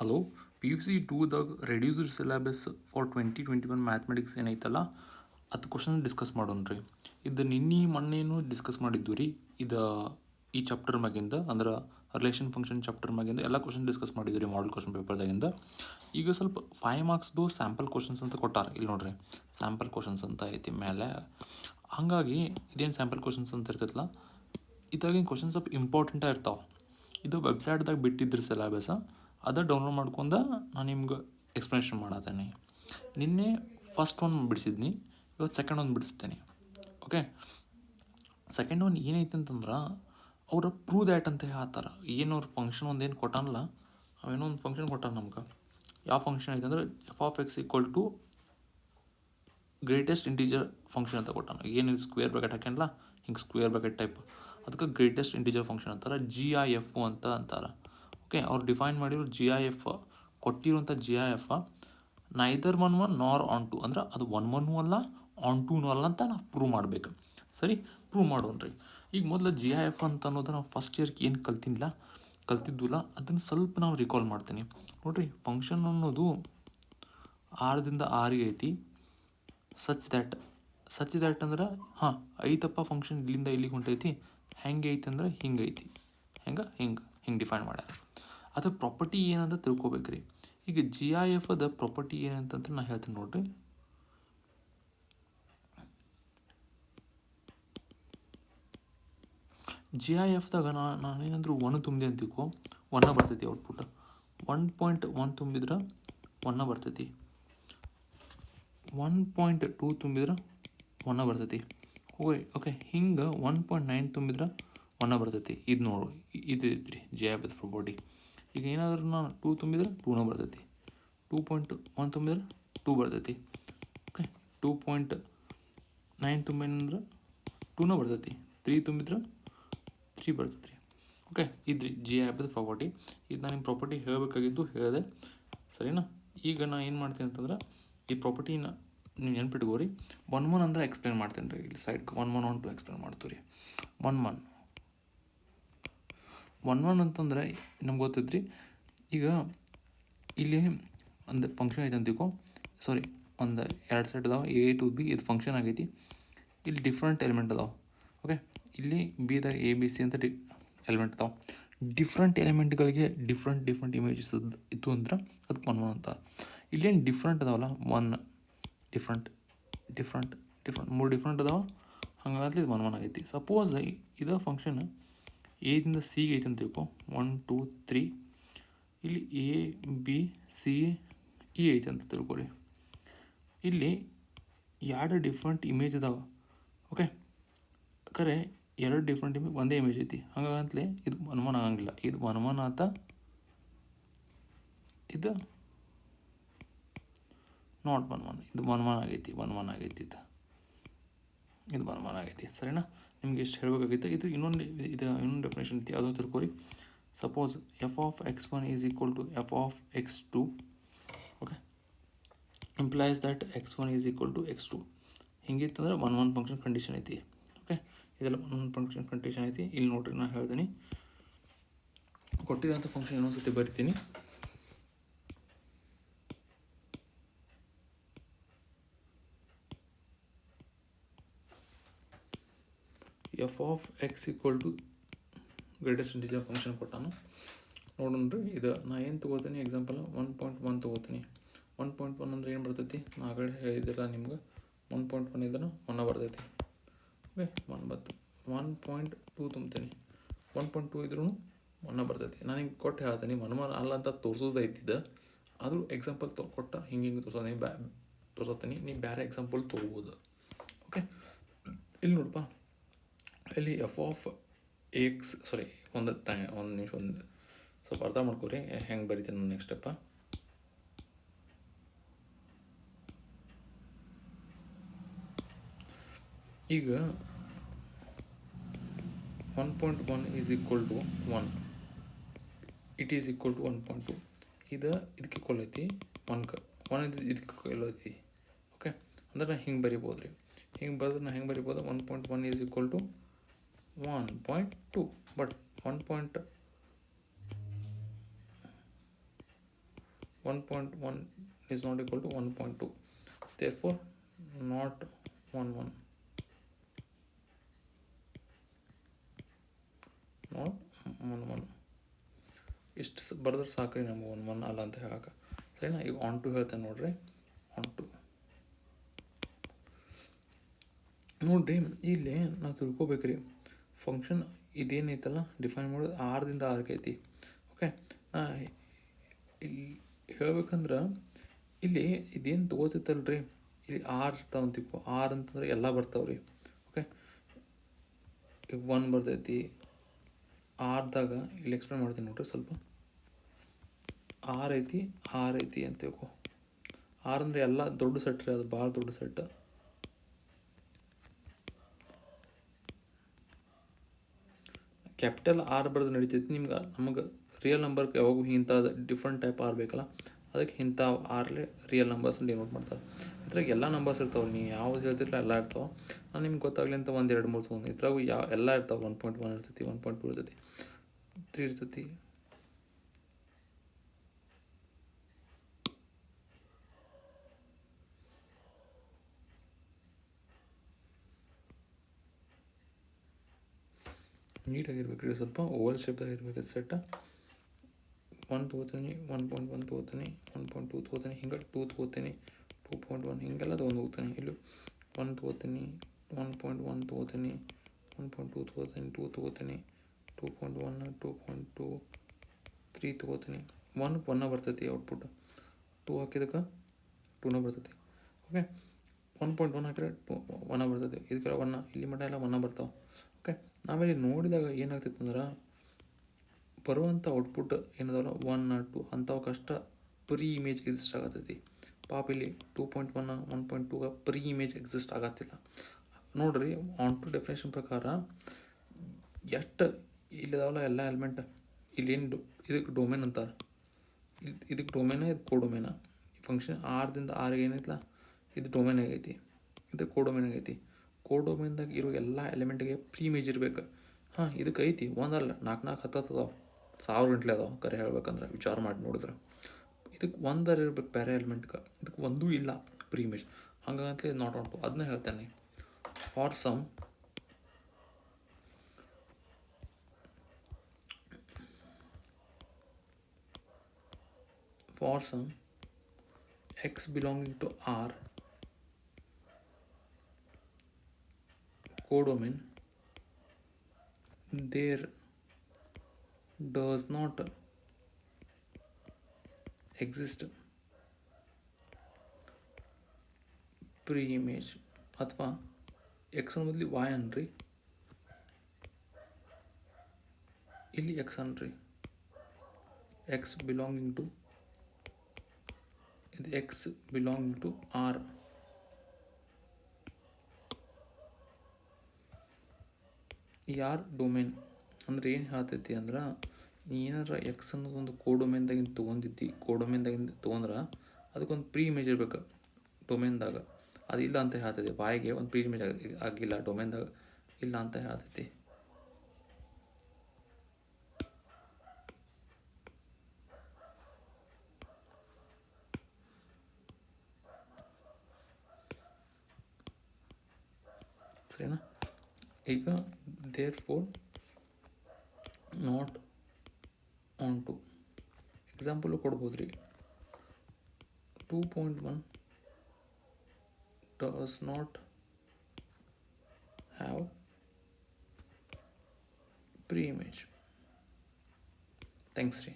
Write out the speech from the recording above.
Hello, P U C ಟೂದಾಗ reduced syllabus for 2021 mathematics ಏನೈತಲ್ಲ ಅದು ಕ್ವಶನ್ ಡಿಸ್ಕಸ್ ಮಾಡೋಣ ರೀ. ಇದು ಮೊನ್ನೇನು ಡಿಸ್ಕಸ್ ಮಾಡಿದ್ದು ರೀ. ಇದು ಈ ಚಾಪ್ಟರ್ ಮ್ಯಾಗಿಂದ ಅಂದ್ರೆ ರಿಲೇಷನ್ ಫಂಕ್ಷನ್ ಚಾಪ್ಟರ್ ಮ್ಯಾಗಿಂದ ಎಲ್ಲ ಕ್ವಶನ್ ಡಿಸ್ಕಸ್ ಮಾಡಿದ್ವಿ ರೀ ಮಾಡಲ್ ಕ್ವಶನ್ ಪೇಪರ್ದಾಗಿಂದ. ಈಗ ಸ್ವಲ್ಪ 5 ಮಾರ್ಕ್ಸ್ದು ಸ್ಯಾಂಪಲ್ ಕ್ವಶನ್ಸ್ ಅಂತ ಕೊಟ್ಟಾರ. ಇಲ್ಲಿ ನೋಡ್ರಿ, ಸ್ಯಾಂಪಲ್ ಕ್ವಶನ್ಸ್ ಅಂತ ಐತಿ ಮೇಲೆ. ಹಾಗಾಗಿ ಇದೇನು ಸ್ಯಾಂಪಲ್ ಕ್ವಶನ್ಸ್ ಅಂತ ಇರ್ತೈತಲ್ಲ, ಇದಾಗಿನ ಕ್ವಶನ್ಸ್ ಸ್ವಲ್ಪ ಇಂಪಾರ್ಟೆಂಟಾಗಿ ಇರ್ತಾವೆ. ಇದು ವೆಬ್ಸೈಟ್ದಾಗ ಬಿಟ್ಟಿದ್ರಿ ಸಿಲೆಬಸ್, ಅದ ಡೌನ್ಲೋಡ್ ಮಾಡ್ಕೊಂಡು ನಾನು ನಿಮ್ಗೆ ಎಕ್ಸ್ಪ್ಲನೇಷನ್ ಮಾಡತ್ತೇನೆ. ನಿನ್ನೆ ಫಸ್ಟ್ ಒನ್ ಬಿಡಿಸಿದ್ನಿ, ಇವತ್ತು ಸೆಕೆಂಡ್ ಒನ್ ಬಿಡಿಸ್ತೇನೆ. ಓಕೆ, ಸೆಕೆಂಡ್ ಒನ್ ಏನೈತೆ ಅಂತಂದ್ರೆ ಅವ್ರ ಪ್ರೂವ್ ದ್ಯಾಟ್ ಅಂತ ಹೇಳ್ತಾರೆ. ಏನು ಅವ್ರ ಫಂಕ್ಷನ್ ಒಂದೇನು ಕೊಟ್ಟಾನಲ್ಲ, ಅವೇನೋ ಒಂದು ಫಂಕ್ಷನ್ ಕೊಟ್ಟಾನ ನಮ್ಗೆ. ಯಾವ ಫಂಕ್ಷನ್ ಐತೆ ಅಂದ್ರೆ f(x) = ಗ್ರೇಟೆಸ್ಟ್ ಇಂಟೀಜರ್ ಫಂಕ್ಷನ್ ಅಂತ ಕೊಟ್ಟಾನ. ಏನು ಸ್ಕ್ವೇರ್ ಬ್ರಾಕೆಟ್ ಹಾಕ್ಯಾನಲ್ಲ, ಹಿಂಗೆ ಸ್ಕ್ವೇರ್ ಬ್ರಾಕೆಟ್ ಟೈಪ್, ಅದಕ್ಕೆ ಗ್ರೇಟೆಸ್ಟ್ ಇಂಟೀಜರ್ ಫಂಕ್ಷನ್ ಅಂತಾರೆ, GIF ಅಂತ ಅಂತಾರೆ. ಓಕೆ, ಅವ್ರು ಡಿಫೈನ್ ಮಾಡಿರೋ GIF, ಕೊಟ್ಟಿರುವಂಥ GIF ನೈದರ್ 1 ನಾರ್ ಆನ್ 2, ಅಂದ್ರೆ ಅದು 1 ಅಲ್ಲ ಆನ್ 2 ಅಲ್ಲ ಅಂತ ನಾವು ಪ್ರೂವ್ ಮಾಡಬೇಕು. ಸರಿ, ಪ್ರೂವ್ ಮಾಡೋಣ್ರಿ. ಈಗ ಮೊದಲು GIF ಅಂತ ಅನ್ನೋದು ನಾವು ಫಸ್ಟ್ ಇಯರ್ಗೆ ಏನು ಕಲ್ತಿದ್ವಲ್ಲ ಅದನ್ನು ಸ್ವಲ್ಪ ನಾವು ರಿಕಾಲ್ ಮಾಡ್ತೀನಿ ನೋಡಿರಿ. ಫಂಕ್ಷನ್ ಅನ್ನೋದು 6ರಿಂದ 6 ಐತಿ. ಸಚ್ ದ್ಯಾಟ್ ಅಂದ್ರೆ ಐತಪ್ಪ ಫಂಕ್ಷನ್ ಇಲ್ಲಿಂದ ಇಲ್ಲಿಗೆ ಹೊಂಟೈತಿ, ಹೆಂಗೆ ಐತಿ ಅಂದ್ರೆ ಹಿಂಗೆ ಐತಿ, ಹಿಂಗೆ ಡಿಫೈನ್ ಮಾಡ್ಯಾರ. ಅದ್ರ ಪ್ರಾಪರ್ಟಿ ಏನಂತ ತಿಳ್ಕೊಬೇಕ್ರಿ. ಈಗ GIF ಅದ ಪ್ರಾಪರ್ಟಿ ಏನಂತಂದ್ರೆ ನಾನು ಹೇಳ್ತೀನಿ ನೋಡ್ರಿ. GIFದಾಗ ನಾನೇನಂದ್ರು 1 ತುಂಬಿದೆ ಅಂತಿಕೋ, 1 ಬರ್ತೈತಿ ಔಟ್ಪುಟ್. 1.1 ತುಂಬಿದ್ರೆ 1 ಬರ್ತೈತಿ. 1.2 ತುಂಬಿದ್ರೆ 1 ಬರ್ತೈತಿ. ಓಕೆ, ಹಿಂಗೆ 1.9 ತುಂಬಿದ್ರೆ 1 ಬರ್ತೈತಿ. ಇದು ನೋಡು, ಇದು ಐತ್ರಿ GIF ಪ್ರಾಪರ್ಟಿ. ಈಗ ಏನಾದರೂ ನಾನು 2 ತುಂಬಿದ್ರೆ 2 ಬರ್ತೈತಿ. 2.1 ತುಂಬಿದ್ರೆ 2 ಬರ್ತೈತಿ. ಓಕೆ, 2.9 ತುಂಬೇನಂದ್ರೆ 2 ಬರ್ತೈತಿ. 3 ತುಂಬಿದ್ರೆ 3 ಬರ್ತೈತಿ. ಓಕೆ, ಇದ್ರಿ GIF ಪ್ರಾಪರ್ಟಿ. ಇದು ನಾನು ನಿಮ್ಮ ಪ್ರಾಪರ್ಟಿ ಹೇಳಬೇಕಾಗಿದ್ದು ಹೇಳಿದೆ, ಸರಿನಾ. ಈಗ ನಾನು ಏನು ಮಾಡ್ತೀನಿ ಅಂತಂದ್ರೆ ಈ ಪ್ರಾಪರ್ಟಿನ ನೀವು ನೆನ್ಪಿಟ್ಕೋರಿ. 1 ಅಂದ್ರೆ ಎಕ್ಸ್ಪ್ಲೇನ್ ಮಾಡ್ತೇನೆ ರೀ. ಇಲ್ಲಿ ಸೈಡ್ 1 1 2 ಎಕ್ಸ್ಪ್ಲೇನ್ ಮಾಡ್ತೀವಿ ರೀ. 1 ಅಂತಂದ್ರೆ ನಮ್ಗೆ ಗೊತ್ತೈತ್ರಿ. ಈಗ ಇಲ್ಲಿ ಒಂದು ಫಂಕ್ಷನ್ ಐತೆ ಅಂತಿಕೋ, ಸಾರಿ, ಒಂದು 2 ಸೆಟ್ ಅದಾವೆ, A to B. ಇದು ಫಂಕ್ಷನ್ ಆಗೈತಿ. ಇಲ್ಲಿ ಡಿಫ್ರೆಂಟ್ ಎಲಿಮೆಂಟ್ ಅದಾವೆ. ಓಕೆ, ಇಲ್ಲಿ ಬಿದಾಗ ABC ಅಂತ ಎಲಿಮೆಂಟ್ ಅದಾವೆ. ಡಿಫ್ರೆಂಟ್ ಎಲಿಮೆಂಟ್ಗಳಿಗೆ ಡಿಫ್ರೆಂಟ್ ಇಮೇಜಸ್ ಇತ್ತು ಅಂದ್ರೆ ಅದಕ್ಕೆ 1 ಅಂತ. ಇಲ್ಲೇನು ಡಿಫ್ರೆಂಟ್ ಅದಾವಲ್ಲ, 1 ಡಿಫ್ರೆಂಟ್ 3 ಡಿಫ್ರೆಂಟ್ ಅದಾವೆ, ಹಂಗಾದ್ರೆ ಇದು 1 ಆಗೈತಿ. ಸಪೋಸ್ ಇದು ಫಂಕ್ಷನ್ ಎದಿಂದ ಸಿಗೆ ಐತೆ ಅಂತ ತಿಳ್ಕೊ, 1 2 3. ಇಲ್ಲಿ ABCE ಐತೆ ಅಂತ ತಿಳ್ಕೊರಿ. ಇಲ್ಲಿ 2 ಡಿಫ್ರೆಂಟ್ ಇಮೇಜ್ ಅದಾವೆ. ಓಕೆ, ಖರೆ 2 ಡಿಫ್ರೆಂಟ್ ಇಮೇಜ್ ಒಂದೇ ಇಮೇಜ್ ಐತಿ, ಹಂಗಂತಲೇ ಇದು 1 ಆಗಂಗಿಲ್ಲ. ಇದು 1 ಆತ, ಇದು ನಾಟ್ 1. ಇದು 1 ಆಗೈತಿ. ಇದು 1 ಆಗೈತಿ, ಸರಿನಾ. ನಿಮ್ಗೆ ಎಷ್ಟು ಹೇಳಬೇಕಾಗೈತೆ. ಇದು ಇನ್ನೊಂದು ಡೆಫಿನೇಷನ್ ಐತಿ, ಅದನ್ನು ತಿಳ್ಕೊರಿ. Suppose f(x1) = f(x2), okay, implies that x1 = x2. ಹಿಂಗಿತ್ತಂದ್ರೆ 1 ಫಂಕ್ಷನ್ ಕಂಡೀಷನ್ ಐತಿ. ಓಕೆ, ಇದೆಲ್ಲ 1 ಫಂಕ್ಷನ್ ಕಂಡೀಷನ್ ಐತಿ. ಇಲ್ಲಿ ನೋಡ್ರಿ, ನಾನು ಹೇಳ್ತೀನಿ, ಕೊಟ್ಟಿರೋಂಥ ಫಂಕ್ಷನ್ ಇನ್ನೊಂದ್ಸತಿ ಬರಿತೀನಿ. f(x) = ಗ್ರೇಟೆಸ್ಟ್ ಇಂಟಿಜರ್ ಫಂಕ್ಷನ್ ಕೊಟ್ಟಾನು ನೋಡೋಣ್ರಿ. ಇದು ನಾ ಏನು ತೊಗೋತೀನಿ, ಎಕ್ಸಾಂಪಲ್ 1.1 ತೊಗೋತೀನಿ. 1.1 ಅಂದ್ರೆ ಏನು ಬರ್ತೈತಿ, ನಾಗಡೆ ಹೇಳಿದಿಲ್ಲ ನಿಮ್ಗೆ. 1.1 ಇದ್ರೆ 1 ಬರ್ತೈತಿ. ಓಕೆ, 1 ಬಂತು. 1.2 ತುಂಬ್ತೀನಿ. 1.2 ಇದ್ರೂ 1 ಬರ್ತೈತಿ. ನಾನು ಹಿಂಗೆ ಕೊಟ್ಟು ಹೇಳ್ತೀನಿ, 1 ಅಲ್ಲ ಅಂತ ತೋರಿಸೋದೈತಿದ್ದ, ಆದರೂ ಎಕ್ಸಾಂಪಲ್ ಕೊಟ್ಟ ಹಿಂಗೆ ತೋರಿಸತ್ತೀನಿ. ನೀವು ಬೇರೆ ಎಕ್ಸಾಂಪಲ್ ತೊಗೋಬೋದು. ಓಕೆ, ಇಲ್ಲಿ ನೋಡಪ್ಪ, ಇಲ್ಲಿ f(x), ಸಾರಿ, ಒಂದು ನಿಮಿಷ, ಒಂದು ಸ್ವಲ್ಪ ಅರ್ಥ ಮಾಡ್ಕೊರಿ ಹೆಂಗೆ ಬರಿತೀನಿ ನಾನು ನೆಕ್ಸ್ಟ್ ಸ್ಟೆಪ್ಪ. ಈಗ 1.1 = 1, it is equal to 1.2. ಇದಕ್ಕೆ ಈಕ್ವಲ್ ಐತಿ 1 ಇದಕ್ಕೆ ಈಕ್ವಲ್ ಐತಿ. ಓಕೆ, ಅಂದ್ರೆ ನಾನು ಹಿಂಗೆ ಬರಿಬೋದು ರೀ. ಹಿಂಗೆ ಬರೆದ್ರೆ ನಾನು ಹೆಂಗೆ ಬರಿಬೋದು, 1.1 = 1.2. But 1. 1.1 is not equal to 1.2, therefore not 1 1, not 1 1. ಇಷ್ಟು ಬರೆದ್ರೆ ಸಾಕ್ರಿ ನಮ್ಗೆ 1 1 ಅಲ್ಲ ಅಂತ ಹೇಳಕ್ಕೆ. ಸರಿನಾ? ಈಗ ಆನ್ ಟು ಹೇಳ್ತೇನೆ ನೋಡ್ರಿ. ಆನ್ ಟು ನೋಡ್ರಿ, ಇಲ್ಲಿ ನಾವು ತಿಳ್ಕೊಬೇಕ್ರಿ ಫಂಕ್ಷನ್ ಇದೇನೈತಲ್ಲ ಡಿಫೈನ್ ಮಾಡೋದು 6ರಿಂದ 6ಕ್ಕೆ ಐತಿ. ಓಕೆ, ಇಲ್ಲಿ ಹೇಳ್ಬೇಕಂದ್ರೆ ಇಲ್ಲಿ ಇದೇನು ತೊಗೋತೈತಲ್ರಿ, ಇಲ್ಲಿ 6 ಇರ್ತಾವ ಅಂತಿಪ್ಪ. 6 ಅಂತಂದ್ರೆ ಎಲ್ಲ ಬರ್ತಾವ್ರಿ. ಓಕೆ, ಈಗ 1 ಬರ್ತೈತಿ 6ದಾಗ. ಇಲ್ಲಿ ಎಕ್ಸ್ಪ್ಲೇನ್ ಮಾಡ್ತೀನಿ ನೋಡ್ರಿ ಸ್ವಲ್ಪ. 6 ಐತಿ 6 ಐತಿ ಅಂತ ತಿಳ್ಕೊ. 6 ಅಂದರೆ ಎಲ್ಲ ದೊಡ್ಡ ಸೆಟ್ ರೀ, ಅದು ಭಾಳ ದೊಡ್ಡ ಸೆಟ್. ಕ್ಯಾಪಿಟಲ್ ಆರ್ ಬರೆದು ನಡಿತೈತಿ ನಿಮ್ಗೆ. ನಮಗೆ ರಿಯಲ್ ನಂಬರ್ಗೆ ಯಾವಾಗೂ ಇಂಥ ಡಿಫ್ರೆಂಟ್ ಟೈಪ್ ಆರ್ ಬೇಕಲ್ಲ, ಅದಕ್ಕೆ ಇಂಥ ಆರ್ಲೆ ರಿಯಲ್ ನಂಬರ್ಸ್ ಡಿನೋಟ್ ಮಾಡ್ತಾರೆ. ಇದ್ರಾಗ ಎಲ್ಲ ನಂಬರ್ಸ್ ಇರ್ತಾವೆ, ನೀವು ಯಾವ್ದು ಹೇಳ್ತಿರಲ್ಲ ಎಲ್ಲ ಇರ್ತಾವೆ. ನಾನು ನಿಮ್ಗೆ ಗೊತ್ತಾಗಲಿ ಅಂತ 1 2 3 ತೊಗೊಂಡು, ಇದ್ರಾಗ ಎಲ್ಲ ಇರ್ತಾವೆ. 1.1 ಇರ್ತೈತಿ, 1.2 ಇರ್ತೈತಿ, 3 ಇರ್ತೈತಿ. ನೀಟಾಗಿರ್ಬೇಕು ರೀ, ಸ್ವಲ್ಪ ಓವಲ್ ಶೇಪ್ದಾಗ ಇರ್ಬೇಕು ಸೆಟ್. 1 ತೊಗೋತೀನಿ, 1.1 ತೊಗೋತೀನಿ, 1.2 ತೊಗೋತೀನಿ, ಹಿಂಗೆ 2 ತೊಗೋತೀನಿ, 2.1 ಹಿಂಗೆಲ್ಲ ತೊಗೊಂಡು ಹೋಗ್ತೀನಿ. ಇಲ್ಲಿ 1 ತೊಗೋತೀನಿ, 1.1 ತೊಗೋತೀನಿ, 1.2 ತೊಗೋತೀನಿ, 2 ತೊಗೋತೀನಿ, 2.1, 2.2, 3 ತೊಗೋತೀನಿ. 1 ಬರ್ತೈತಿ ಔಟ್ಪುಟ್. 2 ಹಾಕಿದಕ್ಕೆ 2 ಬರ್ತೈತಿ. ಓಕೆ, 1.1 ಹಾಕಿದ್ರೆ 1 ಬರ್ತೈತಿ. ಇದಕ್ಕೆ 1, ಇಲ್ಲಿ ಮಟ್ಟ ಎಲ್ಲ 1 ಬರ್ತಾವೆ. ಓಕೆ, ನಾವಿಲ್ಲಿ ನೋಡಿದಾಗ ಏನಾಗ್ತೈತೆ ಅಂದ್ರೆ ಬರುವಂಥ ಔಟ್ಪುಟ್ ಏನದಲ್ಲ 1 2 ಅಂಥವಕ್ಕಷ್ಟ ಪ್ರೀ ಇಮೇಜ್ ಎಕ್ಸಿಸ್ಟ್ ಆಗತ್ತೈತಿ. ಪಾಪ ಇಲ್ಲಿ 2.1 1.2 ಪ್ರೀ ಇಮೇಜ್ ಎಕ್ಸಿಸ್ಟ್ ಆಗತ್ತಿಲ್ಲ ನೋಡ್ರಿ. ಆನ್ ಟು ಡೆಫಿನೇಷನ್ ಪ್ರಕಾರ ಎಷ್ಟು ಇಲ್ಲದಾವಲ್ಲ ಎಲ್ಲ ಎಲಿಮೆಂಟ್, ಇಲ್ಲೇನು ಇದಕ್ಕೆ ಡೊಮೇನ್ ಅಂತಾರೆ. ಇದಕ್ಕೆ ಡೊಮೇನ, ಇದು ಕೋಡೊಮೇನ. ಫಂಕ್ಷನ್ 6ರಿಂದ 6 ಏನೈತಲ್ಲ ಇದು ಡೊಮೇನ್ ಆಗೈತಿ, ಇದು ಕೋಡೊಮೇನ್ ಆಗೈತಿ. ಕೋಡೊಮೇನ್ದಾಗ ಇರೋ ಎಲ್ಲ ಎಲಿಮೆಂಟ್ಗೆ ಪ್ರೀ ಇಮೇಜ್ ಇರ್ಬೇಕು. ಹಾಂ, ಇದಕ್ಕೆ ಐತಿ, ಒಂದಲ್ಲ 4 4 10 ಅದಾವೆ, 1000 ಗಂಟ್ಲೆ ಅದಾವೆ ಕರೆ ಹೇಳ್ಬೇಕಂದ್ರೆ ವಿಚಾರ ಮಾಡಿ ನೋಡಿದ್ರೆ. ಇದಕ್ಕೆ ಒಂದರ ಇರ್ಬೇಕು ಬೇರೆ ಎಲಿಮೆಂಟ್ಗೆ, ಇದಕ್ಕೆ ಒಂದೂ ಇಲ್ಲ ಪ್ರೀ ಇಮೇಜ್. ಹಂಗಂತಲೇ ನಾಟ್ ಆನ್ ಟು. ಅದನ್ನ ಹೇಳ್ತೇನೆ. For some x belonging to R codomain, there does not exist pre-image. ಅಥವಾ ಎಕ್ಸ್ ಅನ್ನೋದ್ಲಿ y ಅನ್ರಿ, ಇಲ್ಲಿ ಎಕ್ಸ್ ಅನ್ರಿ. ಎಕ್ಸ್ ಬಿಲಾಂಗಿಂಗ್ ಟು ಇದು ಎಕ್ಸ್ ಬಿಲಾಂಗಿಂಗ್ ಟು ಆರ್. ಯಾರ್ ಡೊಮೇನ್ ಅಂದ್ರೆ ಏನು ಹೇಳ್ತೈತಿ ಅಂದ್ರೆ, ಏನಾರ ಎಕ್ಸ್ ಅನ್ನೋದೊಂದು ಕೋಡೊಮೇನ್ದಾಗಿಂದ ತೊಗೊಂಡಿದ್ದಿ, ಕೋಡೊಮೇನ್ದಾಗಿಂದ ತೊಗೊಂಡ್ರೆ ಅದಕ್ಕೊಂದು ಪ್ರೀ ಇಮೇಜ್ ಇರ್ಬೇಕು ಡೊಮೇನ್ದಾಗ. ಅದು ಇಲ್ಲ ಅಂತ ಹೇಳ್ತೈತಿ. ಬಾಯಿಗೆ ಒಂದು ಪ್ರೀ ಇಮೇಜ್ ಆಗಿಲ್ಲ ಡೊಮೇನ್ದಾಗ ಇಲ್ಲ ಅಂತ ಹೇಳ್ತೈತಿ. ಸರಿನಾ? ಈಗ therefore not on to example ಕೊಡ್ಬೋದು ರೀ. 2.1 does not have pre-image. Thanks ರೀ.